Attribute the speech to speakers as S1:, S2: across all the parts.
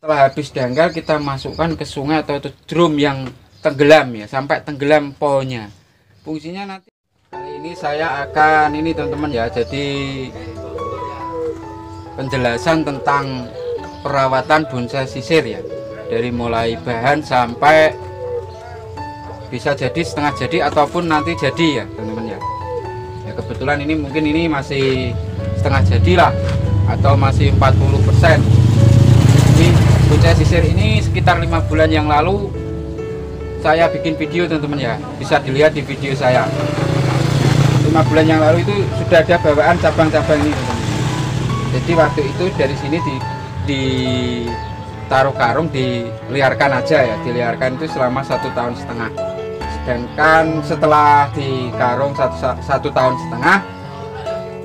S1: Setelah habis dangkal kita masukkan ke sungai atau drum yang tenggelam ya, sampai tenggelam pohonnya. Fungsinya nanti kali ini saya akan ini teman-teman ya, jadi penjelasan tentang perawatan bonsai sisir ya, dari mulai bahan sampai bisa jadi, setengah jadi, ataupun nanti jadi ya teman-teman ya. Ya kebetulan ini mungkin ini masih setengah jadi lah, atau masih 40%. Jadi bonsai sisir ini sekitar 5 bulan yang lalu saya bikin video teman-teman ya, bisa dilihat di video saya. 5 bulan yang lalu itu sudah ada bawaan cabang-cabang ini teman-teman. Jadi waktu itu dari sini ditaruh karung, diliarkan aja ya, diliarkan itu selama 1,5 tahun. Sedangkan setelah di karung 1 tahun setengah,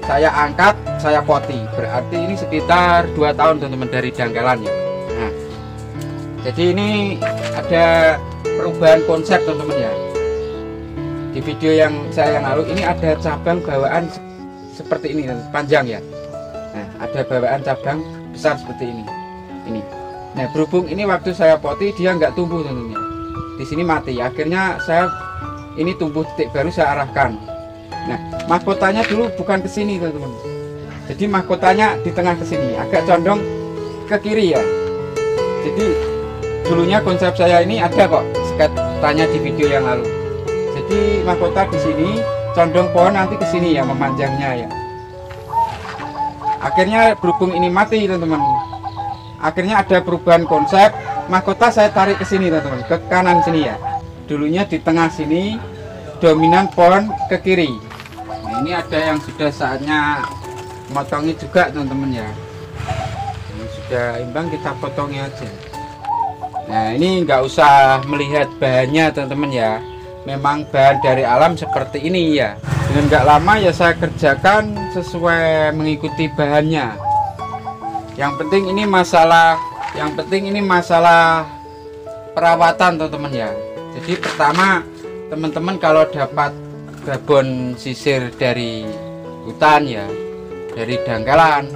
S1: saya angkat, saya poti, berarti ini sekitar 2 tahun teman-teman dari dangkalannya. Nah, jadi ini ada perubahan konsep teman-teman ya. Di video yang saya lalu ini ada cabang bawaan seperti ini, panjang ya. Nah, ada bawaan cabang besar seperti ini. Nah, berhubung ini waktu saya poti dia nggak tumbuh teman-teman. Di sini mati. Akhirnya saya ini tumbuh titik baru saya arahkan. Nah, mahkotanya dulu bukan ke sini teman-teman. Jadi mahkotanya di tengah ke sini, agak condong ke kiri ya. Jadi dulunya konsep saya ini ada kok, tanya di video yang lalu. Jadi mahkota di sini, condong pohon nanti ke sini ya, memanjangnya ya. Akhirnya berhubung ini mati teman-teman, akhirnya ada perubahan konsep. Mahkota saya tarik ke sini teman-teman, ke kanan sini ya. Dulunya di tengah sini, dominan pohon ke kiri. Nah, ini ada yang sudah saatnya motongi juga teman-teman ya. Ini sudah imbang, kita potongi aja. Nah, ini nggak usah melihat bahannya teman-teman ya, memang bahan dari alam seperti ini ya. Dengan nggak lama ya saya kerjakan sesuai mengikuti bahannya. Yang penting ini masalah perawatan teman-teman ya. Jadi pertama teman-teman kalau dapat babon sisir dari hutan ya, dari dangkalan,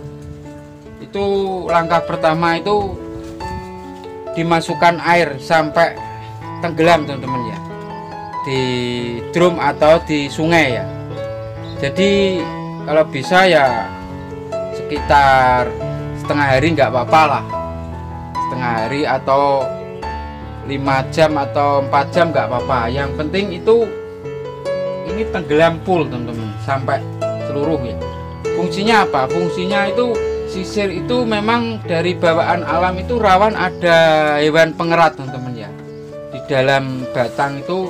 S1: itu langkah pertama itu dimasukkan air sampai tenggelam teman-teman ya, di drum atau di sungai ya. Jadi kalau bisa ya sekitar setengah hari nggak apa-apa lah, setengah hari atau 5 jam atau 4 jam nggak apa-apa. Yang penting itu ini tenggelam full teman-teman, sampai seluruh ya. Fungsinya apa? Fungsinya itu sisir itu memang dari bawaan alam itu rawan ada hewan pengerat teman-teman ya. Di dalam batang itu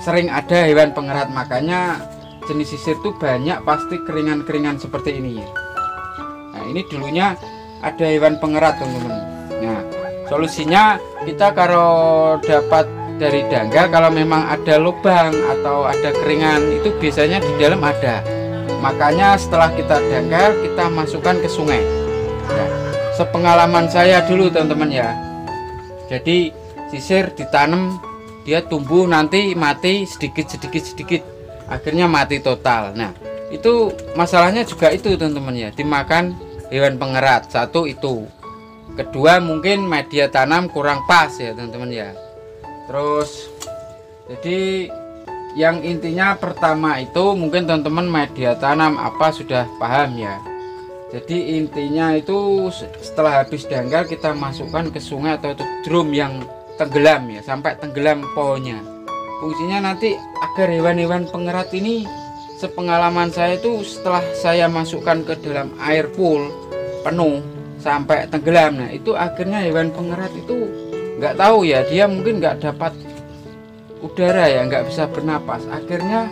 S1: sering ada hewan pengerat, makanya jenis sisir itu banyak pasti keringan-keringan seperti ini ya. Nah, ini dulunya ada hewan pengerat teman-teman. Nah, solusinya kita kalau dapat dari dangkal, kalau memang ada lubang atau ada keringan itu biasanya di dalam ada. Makanya setelah kita dangkal, kita masukkan ke sungai. Nah, sepengalaman saya dulu teman-teman ya. Jadi sisir ditanam, dia tumbuh nanti mati sedikit, akhirnya mati total. Nah, itu masalahnya juga itu teman-teman ya, dimakan hewan pengerat. Satu itu. Kedua mungkin media tanam kurang pas ya teman-teman ya. Terus jadi yang intinya pertama itu mungkin teman-teman media tanam apa sudah paham ya. Jadi intinya itu setelah habis dangkal kita masukkan ke sungai atau drum yang tenggelam ya, sampai tenggelam pohonnya. Fungsinya nanti agar hewan-hewan pengerat ini, sepengalaman saya itu setelah saya masukkan ke dalam air full penuh sampai tenggelam, nah itu akhirnya hewan pengerat itu nggak tahu ya, dia mungkin nggak dapat udara ya, nggak bisa bernapas, akhirnya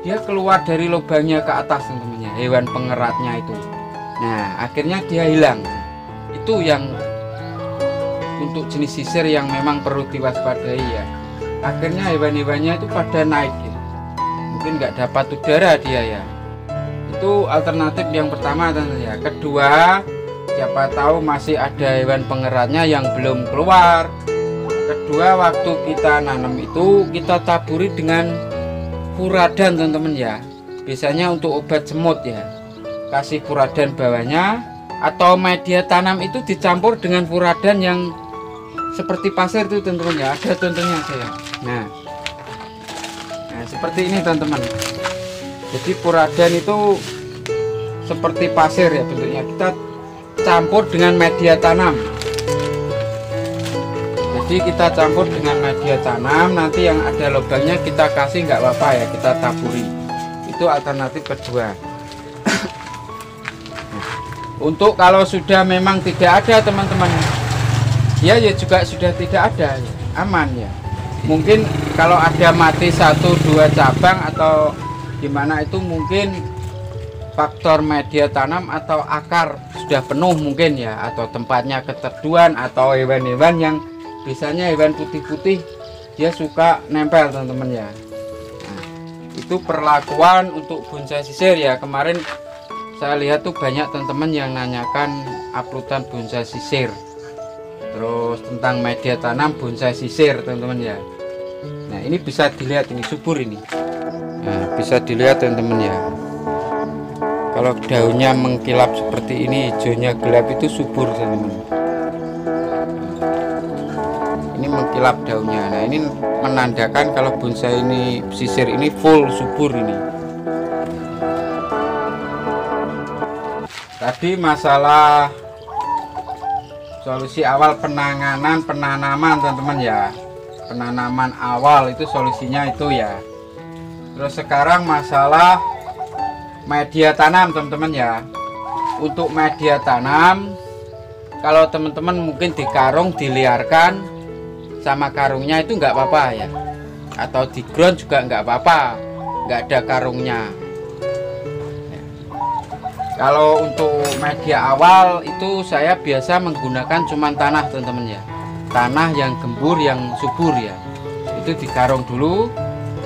S1: dia keluar dari lubangnya ke atas teman-teman, hewan pengeratnya itu. Nah akhirnya dia hilang. Itu yang untuk jenis sisir yang memang perlu diwaspadai ya. Akhirnya hewan-hewannya itu pada naik ya, mungkin nggak dapat udara dia ya. Itu alternatif yang pertama teman-teman ya. Kedua, siapa tahu masih ada hewan pengeratnya yang belum keluar. Kedua, waktu kita nanam itu kita taburi dengan furadan teman-teman ya. Biasanya untuk obat semut ya, kasih furadan bawahnya, atau media tanam itu dicampur dengan furadan yang seperti pasir itu teman-teman ya. Ada contohnya saya. Nah seperti ini teman-teman. Jadi furadan itu seperti pasir ya bentuknya, kita campur dengan media tanam. Jadi kita campur dengan media tanam, nanti yang ada lubangnya kita kasih nggak apa-apa ya, kita taburi. Itu alternatif kedua. Untuk kalau sudah memang tidak ada teman-teman, ya juga sudah tidak ada ya, aman ya. Mungkin kalau ada mati 1-2 cabang atau gimana itu mungkin faktor media tanam atau akar sudah penuh mungkin ya, atau tempatnya keterduan, atau hewan-hewan yang biasanya hewan putih-putih dia suka nempel teman-teman ya. Nah, itu perlakuan untuk bonsai sisir ya. Kemarin saya lihat tuh banyak teman-teman yang nanyakan uploadan bonsai sisir, terus tentang media tanam bonsai sisir teman-teman ya. Nah ini bisa dilihat, ini subur ini. Nah bisa dilihat teman-teman ya, kalau daunnya mengkilap seperti ini, hijaunya gelap, itu subur teman-teman. Ini mengkilap daunnya. Nah ini menandakan kalau bonsai ini sisir ini full subur ini. Tadi masalah solusi awal penanganan penanaman teman-teman ya, penanaman awal itu solusinya itu ya. Terus sekarang masalah media tanam teman-teman ya. Untuk media tanam, kalau teman-teman mungkin di karung diliarkan sama karungnya itu nggak apa-apa ya, atau di ground juga nggak apa-apa, nggak ada karungnya. Kalau untuk media awal itu saya biasa menggunakan cuman tanah teman-teman ya, tanah yang gembur yang subur ya, itu di karung dulu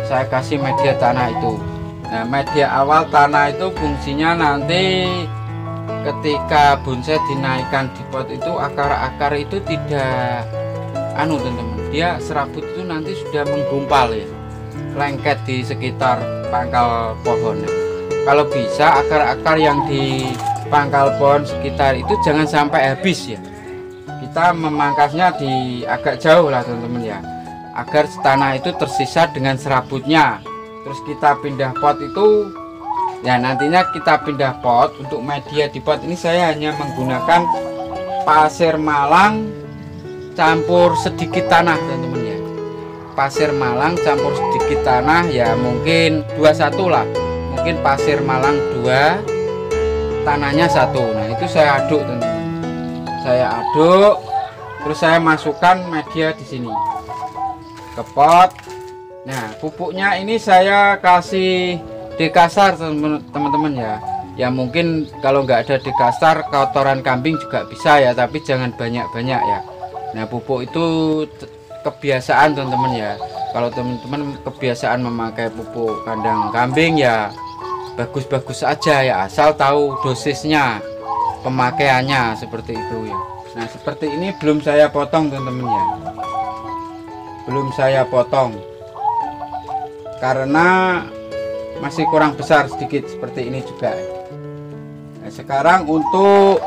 S1: saya kasih media tanah itu. Nah media awal tanah itu fungsinya nanti ketika bonsai dinaikkan di pot itu akar-akar itu tidak teman-teman, dia serabut itu nanti sudah menggumpal ya, lengket di sekitar pangkal pohon. Kalau bisa akar-akar yang di pangkal pohon sekitar itu jangan sampai habis ya, kita memangkasnya di agak jauh lah teman-teman ya, agar tanah itu tersisa dengan serabutnya. Terus kita pindah pot itu ya, nantinya kita pindah pot. Untuk media di pot ini saya hanya menggunakan pasir malang campur sedikit tanah teman-teman ya, pasir malang campur sedikit tanah ya, mungkin 21 lah, mungkin pasir malang 2, tanahnya 1. Nah itu saya aduk teman-teman, saya aduk, terus saya masukkan media di sini ke pot. Nah pupuknya ini saya kasih dekasar teman-teman ya. Ya mungkin kalau nggak ada dekasar kotoran kambing juga bisa ya, tapi jangan banyak-banyak ya. Nah pupuk itu kebiasaan teman-teman ya. Kalau teman-teman kebiasaan memakai pupuk kandang kambing ya bagus-bagus aja ya, asal tahu dosisnya, pemakaiannya seperti itu ya. Nah seperti ini belum saya potong teman-teman ya, belum saya potong karena masih kurang besar sedikit seperti ini juga. Nah, sekarang untuk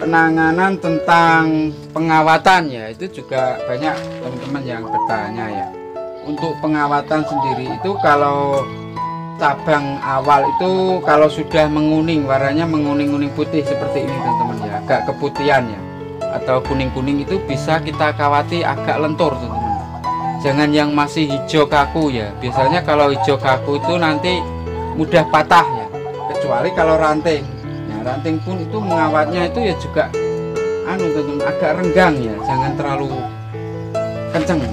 S1: penanganan tentang pengawatan ya, itu juga banyak teman-teman yang bertanya ya. Untuk pengawatan sendiri itu kalau cabang awal itu kalau sudah menguning, warnanya menguning-kuning putih seperti ini teman-teman ya, agak keputihan ya, atau kuning-kuning, itu bisa kita kawati agak lentur teman-teman. Jangan yang masih hijau kaku ya, biasanya kalau hijau kaku itu nanti mudah patah ya, kecuali kalau ranting. Nah ranting pun itu mengawatnya itu ya juga teman-teman agak renggang ya, jangan terlalu kenceng.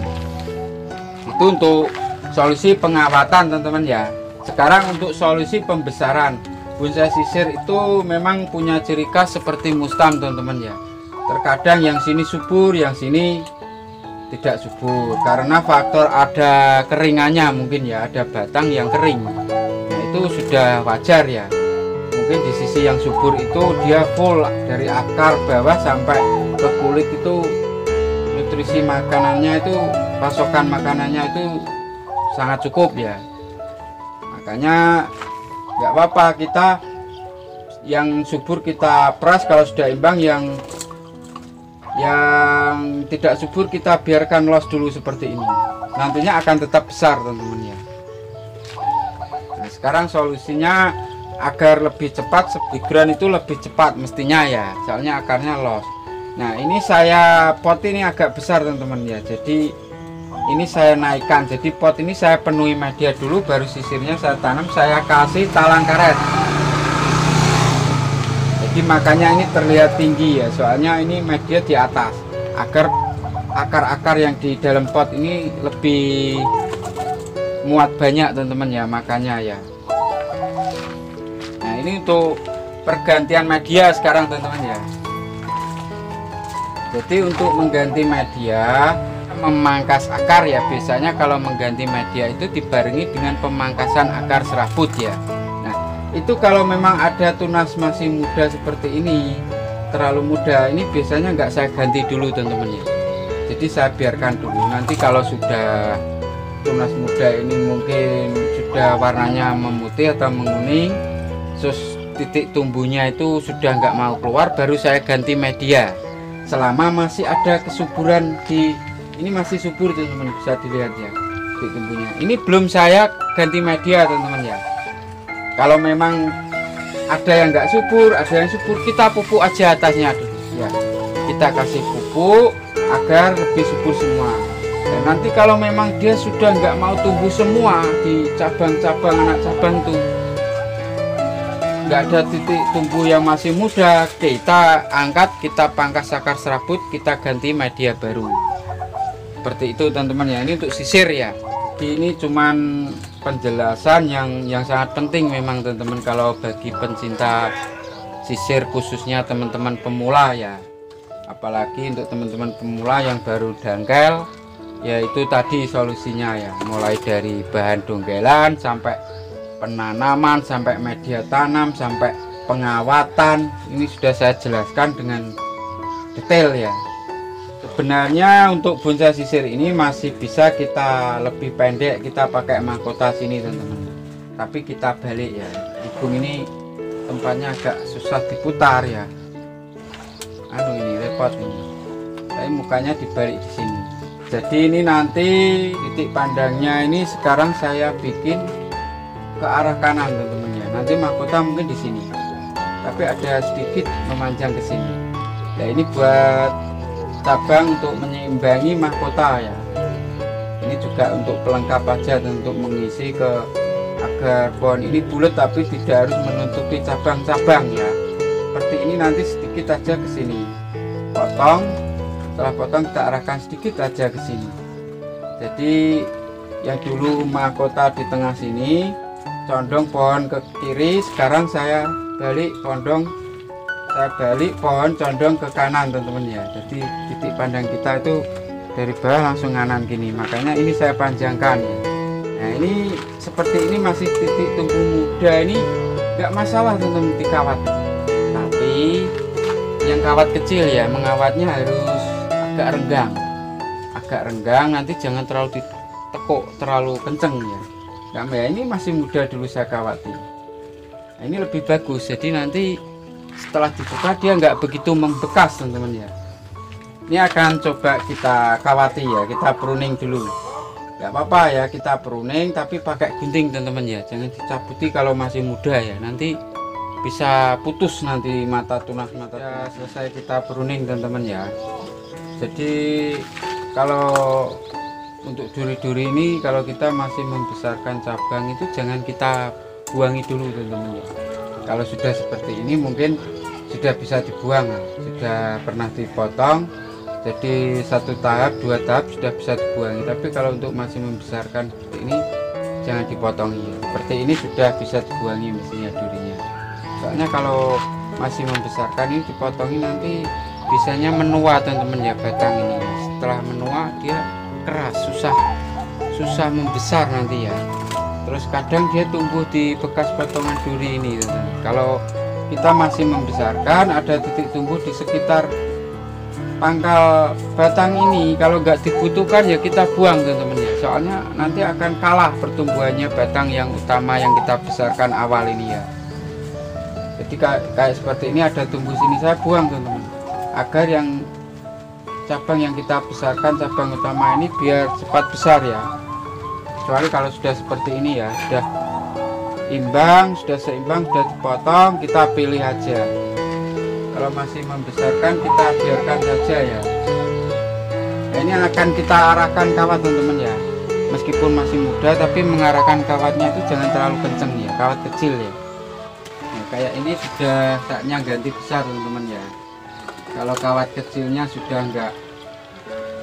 S1: Itu untuk solusi pengawatan teman-teman ya. Sekarang untuk solusi pembesaran, bonsai sisir itu memang punya ciri khas seperti mustam teman-teman ya. Terkadang yang sini subur, yang sini tidak subur karena faktor ada keringannya mungkin ya, ada batang yang kering. Nah itu sudah wajar ya. Mungkin di sisi yang subur itu dia full dari akar bawah sampai ke kulit, itu nutrisi makanannya itu, pasokan makanannya itu sangat cukup ya. Makanya nggak apa-apa kita yang subur kita peras, kalau sudah imbang yang tidak subur kita biarkan los dulu seperti ini. Nantinya akan tetap besar teman-teman ya. Nah, sekarang solusinya agar lebih cepat, sebigran itu lebih cepat mestinya ya, soalnya akarnya los. Nah ini saya pot ini agak besar teman-teman ya, jadi ini saya naikkan, jadi pot ini saya penuhi media dulu, baru sisirnya saya tanam, saya kasih talang karet. Jadi makanya ini terlihat tinggi ya, soalnya ini media di atas agar akar-akar yang di dalam pot ini lebih muat banyak teman-teman ya, makanya ya. Nah ini untuk pergantian media sekarang teman-teman ya. Jadi untuk mengganti media, memangkas akar ya, biasanya kalau mengganti media itu dibarengi dengan pemangkasan akar serabut ya. Nah itu kalau memang ada tunas masih muda seperti ini, terlalu muda, ini biasanya nggak saya ganti dulu teman-teman ya. Jadi saya biarkan dulu, nanti kalau sudah tunas muda ini mungkin sudah warnanya memutih atau menguning, terus titik tumbuhnya itu sudah nggak mau keluar, baru saya ganti media. Selama masih ada kesuburan di ini, masih subur teman-teman, bisa dilihat ya titik tumbuhnya. Ini belum saya ganti media teman-teman ya. Kalau memang ada yang nggak subur, ada yang subur, kita pupuk aja atasnya dulu ya. Kita kasih pupuk agar lebih subur semua. Dan nanti kalau memang dia sudah nggak mau tumbuh semua di cabang-cabang, anak cabang tuh nggak ada titik tumbuh yang masih muda, kita angkat, kita pangkas akar serabut, kita ganti media baru. Seperti itu teman-teman ya. Ini untuk sisir ya. Jadi ini cuman penjelasan yang sangat penting memang teman-teman, kalau bagi pencinta sisir khususnya teman-teman pemula ya. Apalagi untuk teman-teman pemula yang baru dangkel, yaitu tadi solusinya ya, mulai dari bahan dongkelan sampai penanaman, sampai media tanam, sampai pengawatan, ini sudah saya jelaskan dengan detail ya. Sebenarnya untuk bonsai sisir ini masih bisa kita lebih pendek, kita pakai mahkota sini teman-teman, tapi kita balik ya. Hidung ini tempatnya agak susah diputar ya, ini repot ini, tapi mukanya dibalik di sini. Jadi ini nanti titik pandangnya ini sekarang saya bikin ke arah kanan teman-teman ya. Nanti mahkota mungkin di sini, tapi ada sedikit memanjang ke sini. Nah ini buat cabang untuk menyeimbangi mahkota ya. Ini juga untuk pelengkap aja dan untuk mengisi ke agar pohon ini bulat tapi tidak harus menutupi cabang-cabang ya. Seperti ini nanti sedikit aja ke sini. Potong, setelah potong kita arahkan sedikit aja ke sini. Jadi yang dulu mahkota di tengah sini, condong pohon ke kiri, sekarang saya balik pohon condong ke kanan teman-teman ya. Jadi titik pandang kita itu dari bawah langsung kanan gini, makanya ini saya panjangkan ya. Nah ini seperti ini masih titik tumbuh muda, ini nggak masalah teman-teman dikawat, tapi yang kawat kecil ya, mengawatnya harus agak renggang, nanti jangan terlalu ditekuk terlalu kenceng ya. Nah ini masih muda dulu saya kawati. Nah, ini lebih bagus, jadi nanti setelah dibuka dia nggak begitu membekas teman-teman ya. Ini akan coba kita kawati ya, kita pruning dulu. Nggak apa-apa ya kita pruning, tapi pakai gunting teman-teman ya, jangan dicabuti kalau masih muda ya, nanti bisa putus nanti tunas mata ya. Selesai kita pruning teman-teman ya. Jadi kalau untuk duri-duri ini, kalau kita masih membesarkan cabang itu jangan kita buangi dulu teman-teman ya. Kalau sudah seperti ini mungkin sudah bisa dibuang, sudah pernah dipotong, jadi 1 tahap 2 tahap sudah bisa dibuangi. Tapi kalau untuk masih membesarkan seperti ini jangan dipotongi ya. Seperti ini sudah bisa dibuangi mestinya durinya. Soalnya kalau masih membesarkan ini dipotongi nanti bisanya menua teman-teman ya, batang ini. Setelah menua dia keras, susah membesar nanti ya. Terus kadang dia tumbuh di bekas potongan duri ini teman-teman. Kalau kita masih membesarkan, ada titik tumbuh di sekitar pangkal batang ini, kalau nggak dibutuhkan ya kita buang teman-teman ya. Soalnya nanti akan kalah pertumbuhannya batang yang utama yang kita besarkan awal ini ya. Jadi kayak seperti ini ada tumbuh sini, saya buang teman-teman, agar yang cabang yang kita besarkan, cabang utama ini biar cepat besar ya. Kecuali kalau sudah seperti ini ya, sudah imbang, sudah seimbang, sudah dipotong, kita pilih aja. Kalau masih membesarkan, kita biarkan saja ya. Nah, ini akan kita arahkan kawat teman-teman ya. Meskipun masih muda, tapi mengarahkan kawatnya itu jangan terlalu kenceng ya, kawat kecil ya. Nah, kayak ini sudah saatnya ganti besar teman-teman ya. Kalau kawat kecilnya sudah enggak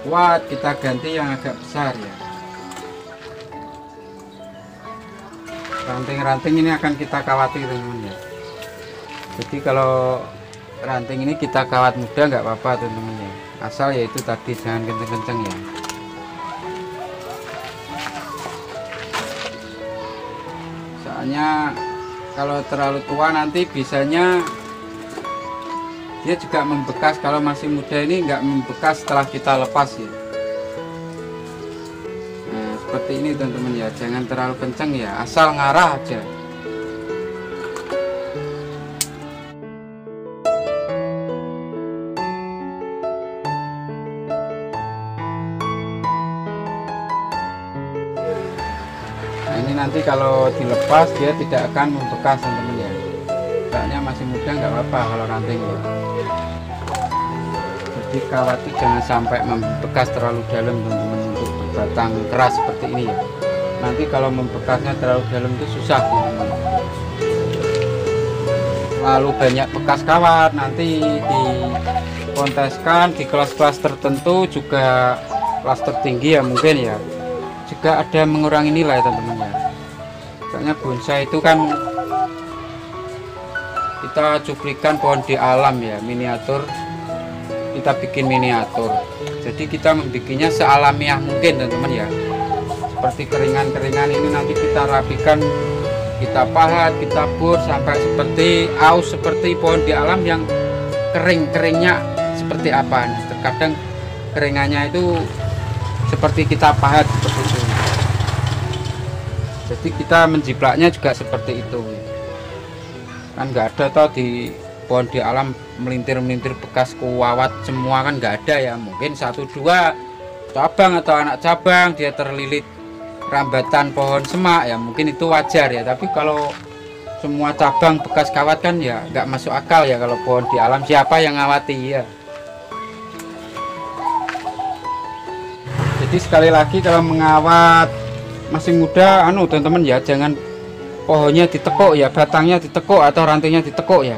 S1: kuat, kita ganti yang agak besar ya. Ranting-ranting ini akan kita kawati teman-teman ya. Jadi kalau ranting ini kita kawat muda nggak apa-apa teman-teman ya, asal yaitu tadi jangan kenceng-kenceng ya. Soalnya kalau terlalu tua nanti bisanya dia juga membekas. Kalau masih muda ini nggak membekas setelah kita lepas ya. Nah, seperti ini teman-teman ya, jangan terlalu kenceng ya, asal ngarah aja. Nah, ini nanti kalau dilepas dia tidak akan membekas teman-teman ya. Soalnya masih muda nggak apa-apa kalau ranting ya. Jadi kawat itu jangan sampai membekas terlalu dalam teman-teman untuk berbatang keras seperti ini ya. Nanti kalau membekasnya terlalu dalam itu susah teman-teman. Lalu banyak bekas kawat nanti dikonteskan di kelas-kelas tertentu, juga kelas tertinggi ya mungkin ya, juga ada mengurangi nilai teman-teman ya. Soalnya bonsai itu kan kita cuplikan pohon di alam ya, miniatur, kita bikin miniatur. Jadi kita membikinnya sealamiah mungkin teman-teman ya. Seperti keringan-keringan ini nanti kita rapikan, kita pahat, kita bur sampai seperti aus, seperti pohon di alam yang kering-keringnya seperti apa. Terkadang keringannya itu seperti kita pahat seperti itu. Jadi kita menjiplaknya juga seperti itu. Kan nggak ada toh di pohon di alam melintir-melintir bekas kuawat semua, kan nggak ada ya. Mungkin 1-2 cabang atau anak cabang dia terlilit rambatan pohon semak ya, mungkin itu wajar ya. Tapi kalau semua cabang bekas kawat kan ya nggak masuk akal ya. Kalau pohon di alam siapa yang ngawati ya. Jadi sekali lagi kalau mengawat masih muda teman-teman ya, jangan pohonnya ditekuk ya, batangnya ditekuk atau rantingnya ditekuk ya.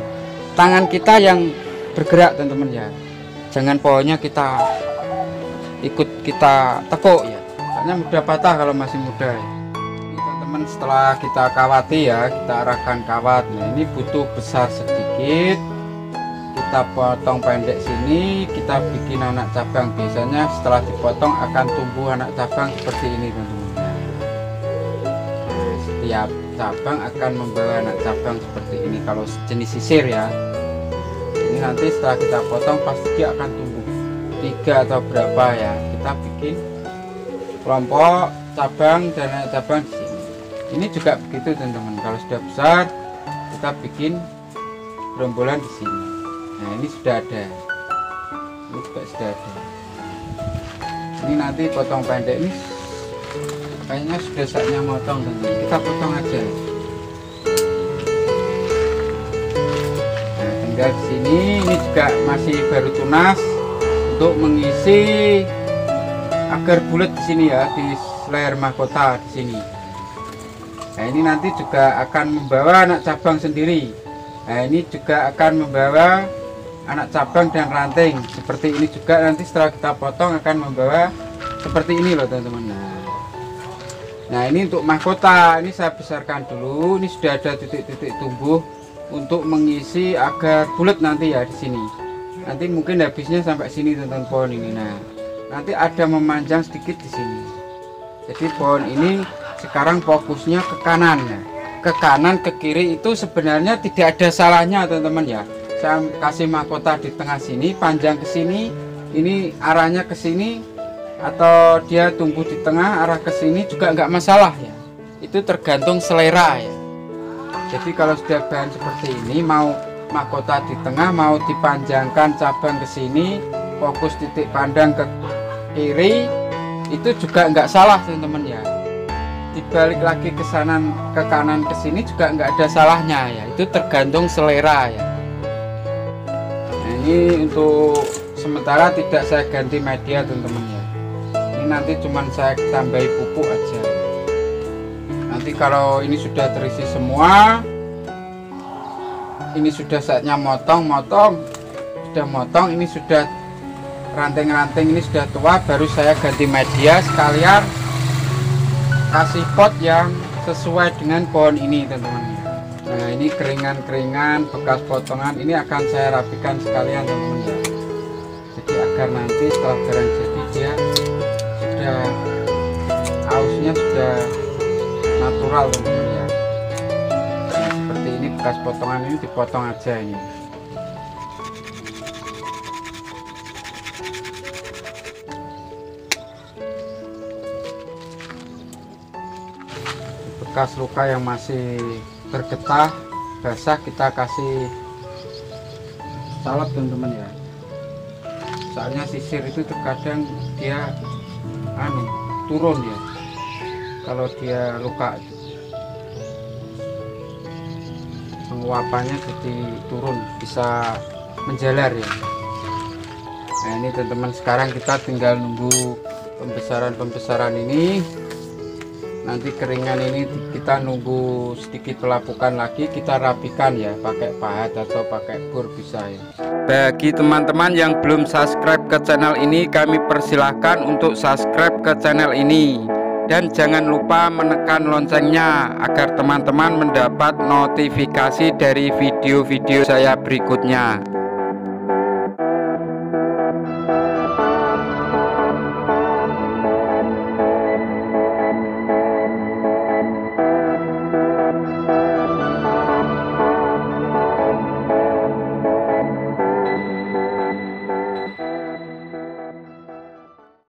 S1: Tangan kita yang bergerak teman-teman ya, jangan pohonnya kita ikut kita tekuk ya, soalnya mudah patah kalau masih muda ya. Ini teman-teman setelah kita kawati ya, kita arahkan kawat. Nah ini butuh besar sedikit, kita potong pendek sini, kita bikin anak cabang. Biasanya setelah dipotong akan tumbuh anak cabang seperti ini teman-teman. Setiap cabang akan membawa anak cabang seperti ini kalau jenis sisir ya. Ini nanti setelah kita potong pasti dia akan tumbuh 3 atau berapa ya. Kita bikin kelompok cabang dan anak cabang di sini. Ini juga begitu teman-teman. Kalau sudah besar kita bikin gerombolan di sini. Nah ini sudah ada. Ini juga sudah ada. Ini nanti potong pendek ini. Kayaknya sudah saatnya motong teman-teman. Kita potong aja. Nah, tinggal di sini ini juga masih baru tunas untuk mengisi agar bulat di sini ya, di layar mahkota di sini. Nah, ini nanti juga akan membawa anak cabang sendiri. Nah, ini juga akan membawa anak cabang dan ranting. Seperti ini juga nanti setelah kita potong akan membawa seperti ini loh teman-teman. Nah ini untuk mahkota, ini saya besarkan dulu. Ini sudah ada titik-titik tumbuh untuk mengisi agar bulat nanti ya di sini. Nanti mungkin habisnya sampai sini teman-teman pohon ini. Nah nanti ada memanjang sedikit di sini. Jadi pohon ini sekarang fokusnya ke kanan ya. Ke kanan ke kiri itu sebenarnya tidak ada salahnya teman-teman ya. Saya kasih mahkota di tengah sini, panjang ke sini, ini arahnya ke sini, atau dia tumbuh di tengah arah ke sini juga nggak masalah ya. Itu tergantung selera ya. Jadi kalau sudah bahan seperti ini, mau mahkota di tengah mau dipanjangkan cabang ke sini, fokus titik pandang ke kiri, itu juga nggak salah teman-teman ya. Dibalik lagi ke kanan ke sini juga nggak ada salahnya ya, itu tergantung selera ya. Nah, ini untuk sementara tidak saya ganti media teman-teman ya, ini nanti cuman saya tambahi pupuk aja. Nanti kalau ini sudah terisi semua, ini sudah saatnya motong, sudah motong, ini sudah ranting-ranting ini sudah tua, baru saya ganti media sekalian kasih pot yang sesuai dengan pohon ini teman-teman. Nah, ini keringan-keringan bekas potongan ini akan saya rapikan sekalian teman-teman ya. Jadi agar nanti setelah barang jadi dia sudah ausnya sudah natural teman-teman ya. Nah, seperti ini bekas potongan ini dipotong aja ini. Bekas luka yang masih bergetah basah kita kasih salep teman-teman ya, soalnya sisir itu terkadang dia turun ya, kalau dia luka penguapannya jadi turun, bisa menjalar ya. Nah, ini teman-teman, sekarang kita tinggal nunggu pembesaran ini. Nanti keringan ini kita nunggu sedikit pelapukan lagi, kita rapikan ya pakai pahat atau pakai bor bisa ya. Bagi teman-teman yang belum subscribe ke channel ini, kami persilahkan untuk subscribe ke channel ini, dan jangan lupa menekan loncengnya agar teman-teman mendapat notifikasi dari video-video saya berikutnya.